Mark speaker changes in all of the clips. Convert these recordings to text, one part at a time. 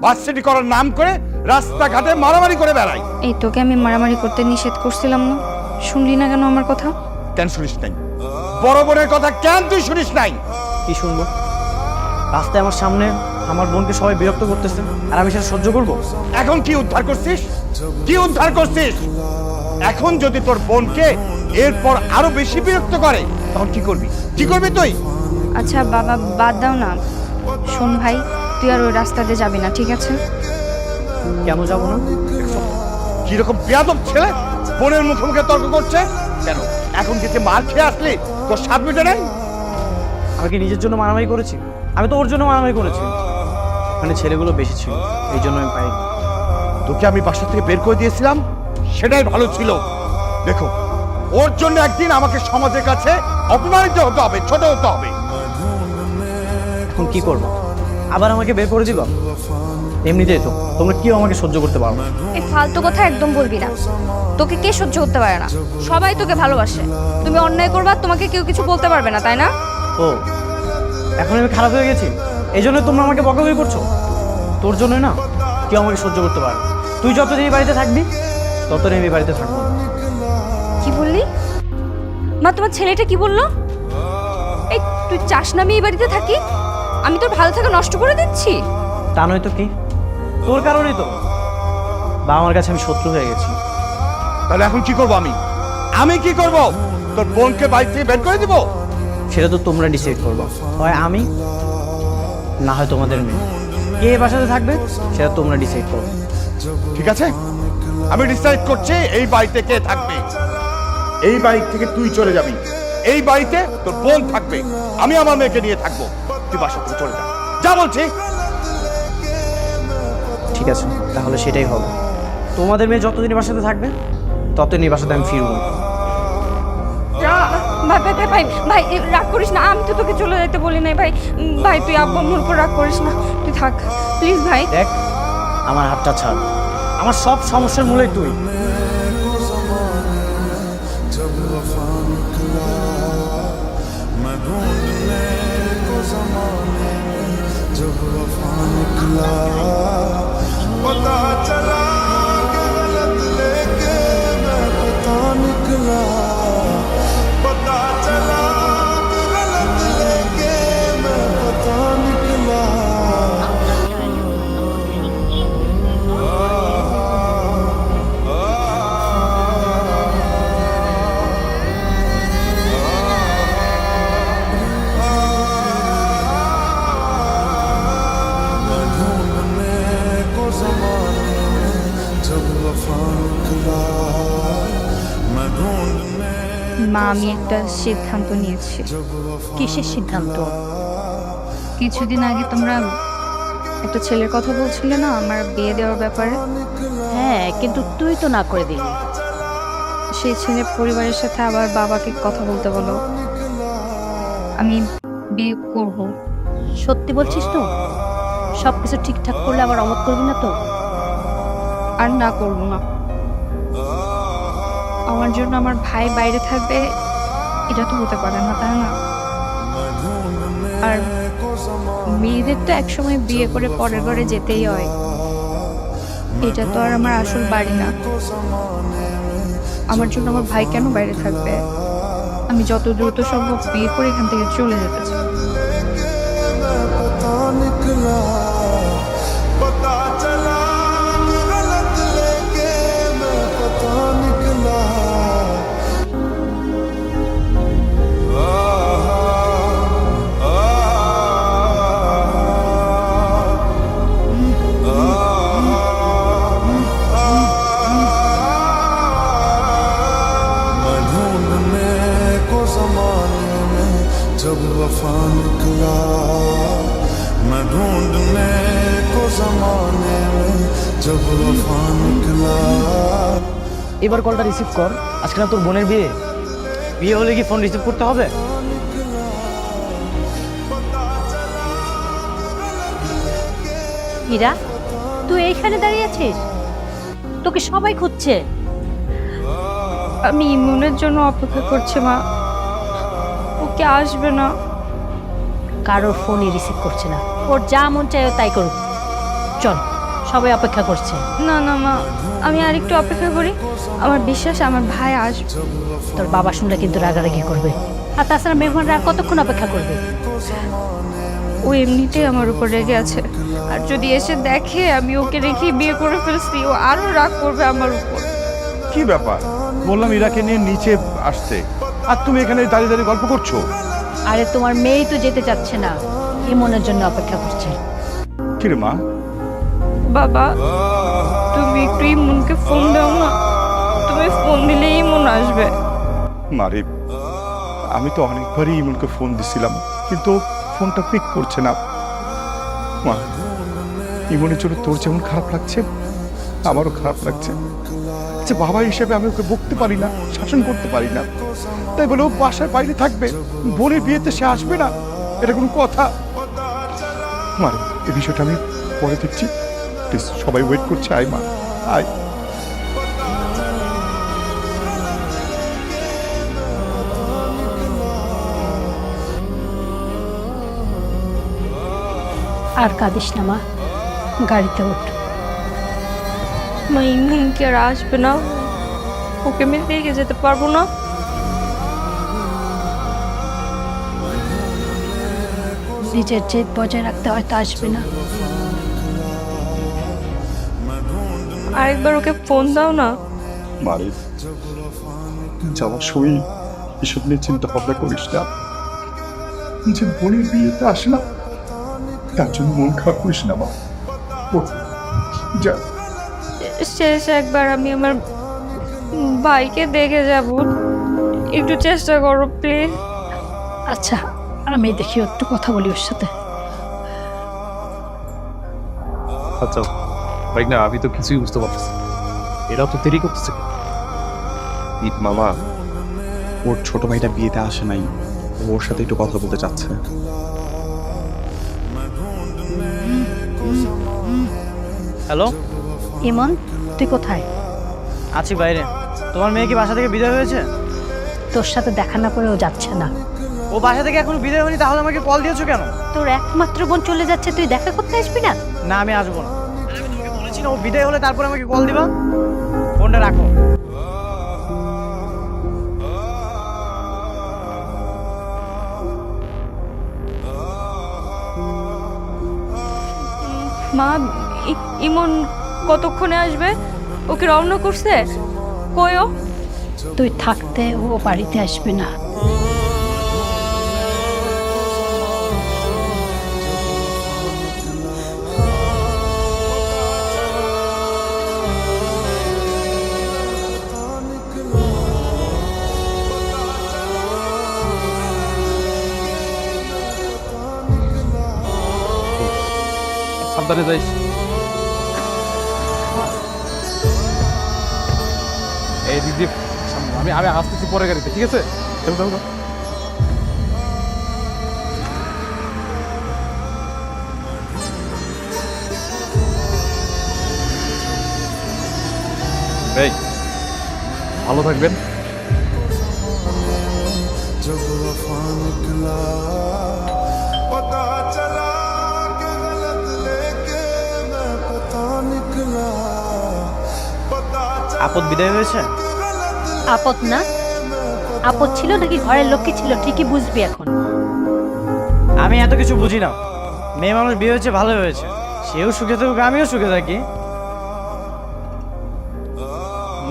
Speaker 1: Varsity করার নাম করে রাস্তাঘাটে মারামারি করে বেড়ায়।
Speaker 2: এই তোকে আমি মারামারি করতে নিষেধ করছিলাম না, শুনলি না কেন আমার কথা?
Speaker 1: কেন শুনিস নাই? বড় বোনের কথা কেন তুই শুনিস নাই?
Speaker 3: কি শুনবো? রাস্তায় আমার সামনে আমার বোনকে সবাই বিরক্ত করতেছে, আর আমি সেটা সহ্য করবো?
Speaker 1: এখন কি উদ্ধার করছিস? কি উদ্ধার করছিস? এখন যদি তোর বোনকে এরপর আরো বেশি বিরক্ত করে তখন কি করবি? কি করবি তুই?
Speaker 2: আচ্ছা বাবা, বাদ দাও না। শোন ভাই, তুই আর ওই রাস্তাতে যাবি না, ঠিক আছে?
Speaker 3: কেন যাবো না?
Speaker 1: কিরকম বেয়াদব ছেলে, বোনের মুখে মুখে তর্ক করছে কেন? এখন কিছু মার খেয়ে আসলি তোর স্বাদ মিটে নাই?
Speaker 3: আমি কি নিজের জন্য মারামারি করেছি? আমি তো ওর জন্য মারামারি করেছি। মানে ছেলেগুলো বেশি ছিল, এই জন্য আমি পাই।
Speaker 1: তোকে আমি বাসা থেকে বের করে দিয়েছিলাম, সেটাই ভালো ছিল। দেখো, ওর জন্য একদিন আমাকে সমাজের কাছে অপমানিত হতে হবে, ছোট হতে হবে।
Speaker 3: এখন কি করবো? আবার আমাকে বের করে দিবা? এমনিতেই তো তোমরা কেউ আমাকে সহ্য করতে পারো না।
Speaker 2: এই ফালতু কথা একদম বলবি না। তোকে কে সহ্য করতে পারে না? সবাই তোকে ভালোবাসে। তুমি অন্যায় করবা, তোমাকে কেউ কিছু বলতে পারবে না, তাই না?
Speaker 3: ও, এখন আমি খারাপ হয়ে গেছি, এই জন্য তোমরা আমাকে বকাবকি করছো? তোর জন্যই না কেউ আমাকে সহ্য করতে পারে। তুই যতদিন এই বাড়িতে থাকবি ততদিন আমি বাড়িতে থাকবো না।
Speaker 2: কি বললি মা? তোমার ছেলেটা কি বললো? এই তুই চাস না আমি এই বাড়িতে থাকি? আমি তোর ভালো থাকা নষ্ট করে দিচ্ছি?
Speaker 3: তা নয় তো কি, তোর কারণেই তো বাবা আমার কাছে আমি শত্রু হয়ে গেছি।
Speaker 1: তাহলে এখন কি করবো আমি? আমি কি করব? তোর বোনকে বাড়ি থেকে বের করে দিব?
Speaker 3: সেটা তো তোমরা ডিসাইড করবো, হয় আমি না হয় তোমাদের মেয়ে। কে এ বাসাতে থাকবে সেটা তোমরা ডিসাইড করো।
Speaker 1: ঠিক আছে, আমি ডিসাইড করছি এই বাড়িতে কে থাকবে। এই বাড়ি থেকে তুই চলে যাবি, এই বাড়িতে তোর বোন থাকবে, আমি আমার মেয়েকে নিয়ে থাকবো। তুই বাসা থেকে চলে যা, যা বলছি।
Speaker 3: ঠিক আছে, তাহলে সেটাই হবে। তোমাদের মেয়ে যতদিন এই বাসাতে থাকবে ততদিন এই বাসাতে আমি ফিরবো।
Speaker 2: ভাই ভাই ভাই ভাই ভাই রাগ করিস না, আমি তো তোকে চলে যেতে বলি নাই ভাই। ভাই তুই আব্বু আম্মুর উপর রাগ করিস না, তুই থাক প্লিজ ভাই।
Speaker 3: দেখ, আমার হাতটা ছাড়, আমার সব সমস্যার মূলে তুই।
Speaker 4: पता चला कि गलत लेके मैं पता निकला, पता चला कि गलत लेके मैं पता निकला।
Speaker 2: মা, আমি একটা সিদ্ধান্ত নিয়েছি।
Speaker 5: কিসের সিদ্ধান্ত?
Speaker 2: কিছুদিন আগে তোমরা একটা ছেলের কথা বলছিলে না আমার বিয়ে দেওয়ার ব্যাপারে?
Speaker 5: হ্যাঁ, কিন্তু তুই তো না করে দিলি।
Speaker 2: সেই ছেলের পরিবারের সাথে আবার বাবাকে কথা বলতে বলো, আমি বিয়ে করব।
Speaker 5: সত্যি বলছিস তো? সবকিছু ঠিকঠাক করলে আবার অমত করবি না তো?
Speaker 2: আর না করব না। আমার জন্য আমার ভাই বাইরে থাকবে, এটা তো হতে পারে না, তাই না? আর মেয়েদের তো একসময় বিয়ে করে পরের ঘরে যেতেই হয়, এটা তো আর আমার আসল বাড়ি না। আমার জন্য আমার ভাই কেন বাইরে থাকবে? আমি যত দ্রুত সম্ভব বিয়ে করে এখান থেকে চলে যেতে চাই।
Speaker 4: पता निकला, पता चला कि गलत लेके मैं पता निकला। मैं ढूंढने को जमाने में जब वफा निकला, मैं ढूंढने को जमाने में जब वफा निकला।
Speaker 3: এবার কলটা রিসিভ কর, আজকে না তোর বোনের বিয়ে। বিয়ে হলে কি ফোন রিসিভ করতে হবে?
Speaker 5: হীরা, তুই এইখানে দাঁড়িয়ে আছিস? তোকে সবাই খুঁজছে।
Speaker 2: আমি ইমনের জন্য অপেক্ষা করছি মা, ওকে আসবে না।
Speaker 5: কারোর ফোনই রিসিভ করছে না, ওর যা মন চায় ও তাই করুক। চল, সবাই অপেক্ষা করছে।
Speaker 2: না না মা, আমি আর একটু অপেক্ষা করি। আমার বিশ্বাস আমার ভাই আসবে।
Speaker 5: তোর বাবা শুনলে কিন্তু রাগারাগি করবে। আর তাছাড়া মেহমানরা আর কতক্ষণ অপেক্ষা করবে?
Speaker 2: ও এমনিতেই আমার উপর রেগে আছে, আর যদি এসে দেখে আমি ওকে রেখে বিয়ে করে ফেলছি, ও আরো রাগ করবে আমার উপর।
Speaker 1: কি ব্যাপার? বললাম ইরাকে নিয়ে নিচে আসতে, আর তুমি এখানে দাঁড়িয়ে দাঁড়িয়ে গল্প করছো।
Speaker 5: আরে তোমার মেয়েই তো যেতে চাচ্ছে না, ইমনের জন্য অপেক্ষা করছে।
Speaker 1: কি রে মা?
Speaker 2: বাবা, তুমি একটু ইমনকে ফোন দাও না। তুমি ফোন দিলে ইমন আসবে।
Speaker 1: মারে, আমি তো অনেকবারই ইমনকে ফোন দিছিলাম, কিন্তু ফোনটা পিক করছে না। মা, ইমনের জন্য তোর যেমন খারাপ লাগছে, আমারও খারাপ লাগছে। যে বাবা হিসেবে আমি ওকে বকতে পারি না, শাসন করতে পারি না, তাই বলে ও বাসার বাইরে থাকবে, বোনের বিয়েতে সে আসবে না, এটা কোনো কথা? মারে, এই বিষয়টা আমি পরে দেখছি। প্লিজ, সবাই ওয়েট করছে, আয় মা, আয়।
Speaker 5: আর কাঁদিস না মা, গাড়িতে ওঠ।
Speaker 2: মা, ইমন কি আর আসবে না? ওকে আমি রেখে যেতে পারবো না।
Speaker 5: নিজের জেদ বজায় রাখতে হয়তো আসবে না।
Speaker 2: আরেকবার ওকে ফোন দাও না।
Speaker 1: মারে, যাওয়ার সময় এসব নিয়ে চিন্তা ভাবনা করিস না। যে বোনের বিয়েতে আসে না, তার জন্য মন খারাপ করিস না মা। ওঠ, যা।
Speaker 2: শেষ একবার আমি আমার ভাইকে দেখে যাব, একটু চেষ্টা করো প্লিজ।
Speaker 5: আচ্ছা, আমি দেখি একটু কথা বলি ওর সাথে।
Speaker 6: আচ্ছা ভাই, না আমি তো কিছুই বুঝতে পারতেছি, এরা তো দেরি করতেছে।
Speaker 7: মামা, ওর ছোট ভাইটা বিয়েতে আসে নাই, ওর সাথে একটু কথা বলতে চাচ্ছে।
Speaker 3: হ্যালো,
Speaker 5: ইমন, তুই কোথায়?
Speaker 3: আছি বাইরে। তোমার মেয়ে কি বাসা থেকে বিদায় হয়েছে?
Speaker 5: তোর সাথে দেখা না করে ও যাচ্ছে না।
Speaker 3: ও বাসা থেকে এখনো বিদায় হয়নি, তাহলে আমাকে কল দিয়েছো কেন?
Speaker 5: তোর একমাত্র বোন চলে যাচ্ছে, তুই দেখা করতে আসবি না?
Speaker 3: না, আমি আসবো না। আমি তোমাকে বলেছি না, ও বিদায় হলে তারপর আমাকে কল দিবা। ফোনটা রাখো।
Speaker 2: মা, ইমন কতক্ষণে আসবে? ওকে রওনা করছে? কই ও?
Speaker 5: তুই থাকতে ও বাড়িতে আসবে না।
Speaker 6: সাবধানে যাইস। এই দিক দিয়ে আমি আমি আসতেছি পরে গাড়িতে, ঠিক আছে? দাও, দাও, দাও। এই, ভালো থাকবেন।
Speaker 4: जब वफा निकला पता चला कि गलत लेके मैं पता निकला पता
Speaker 3: আপদ বিদায় হয়েছে?
Speaker 5: আপদ না? আপদ ছিল নাকি ঘরের লক্ষ্মী ছিল ঠিকই বুঝবি এখন।
Speaker 3: আমি এত কিছু বুঝি না। মেয়ে মানুষ বিয়ে হয়েছে, ভালো হয়েছে। সেও সুখে থাকুক, আমিও সুখে থাকি।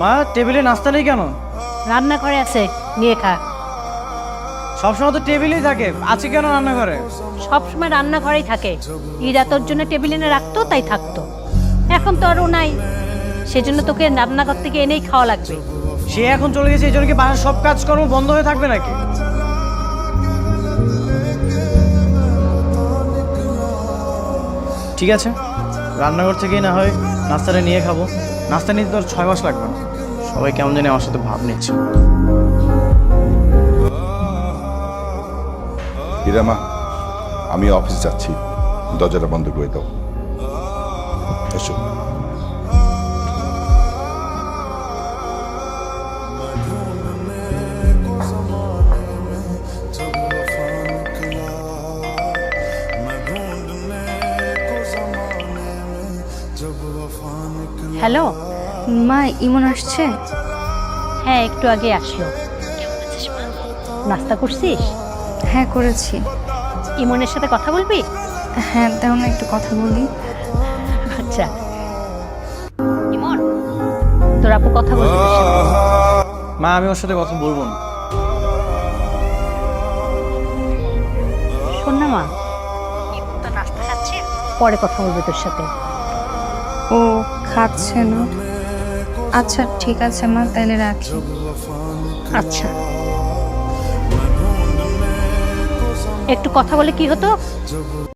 Speaker 3: মা, টেবিলে নাস্তা নেই কেন?
Speaker 5: রান্নাঘরে আছে, নিয়ে খা।
Speaker 3: সবসময় তো টেবিলেই থাকে, আছে কেন রান্নাঘরে?
Speaker 5: সবসময় রান্নাঘরেই থাকে। ইরা তোর জন্য টেবিল এনে রাখতো, তাই থাকতো। এখন তো আরও নাই, সেজন্য তোকে রান্নাঘর থেকে এনেই খাওয়া লাগবে।
Speaker 3: সে এখন চলে গেছে, এই জন্য কি বাসার সব কাজকর্ম বন্ধ হয়ে থাকবে নাকি? ঠিক আছে, রান্নাঘর থেকেই না হয় নাস্তাটা নিয়ে খাবো। নাস্তা নিতে তোর 6 মাস লাগবে না। সবাই কেমন জানি আমার সাথে ভাব নিচ্ছে।
Speaker 1: ইরামা, আমি অফিস যাচ্ছি, দরজাটা বন্ধ করে দাও। এসো।
Speaker 4: मैं ढूंढने को ज़माने में
Speaker 5: হ্যালো,
Speaker 2: মা ইমন আসছে?
Speaker 5: হ্যাঁ একটু আগে আসলো। নাস্তা করছিস?
Speaker 2: হ্যাঁ করেছি।
Speaker 5: ইমনের সাথে কথা বলবি?
Speaker 2: হ্যাঁ দাও না একটু কথা বলি।
Speaker 5: আচ্ছা। ইমন, তোর আপু কথা বলবি তোর সাথে।
Speaker 3: মা আমি ওর সাথে কথা বলবো না।
Speaker 5: শোন না মা, ইমন তো নাস্তা খাচ্ছে, পরে কথা বলবে তোর সাথে।
Speaker 2: ও খাচ্ছে না? আচ্ছা ঠিক আছে মা, তাহলে রাখি।
Speaker 5: আচ্ছা, একটু কথা বলে কি হতো?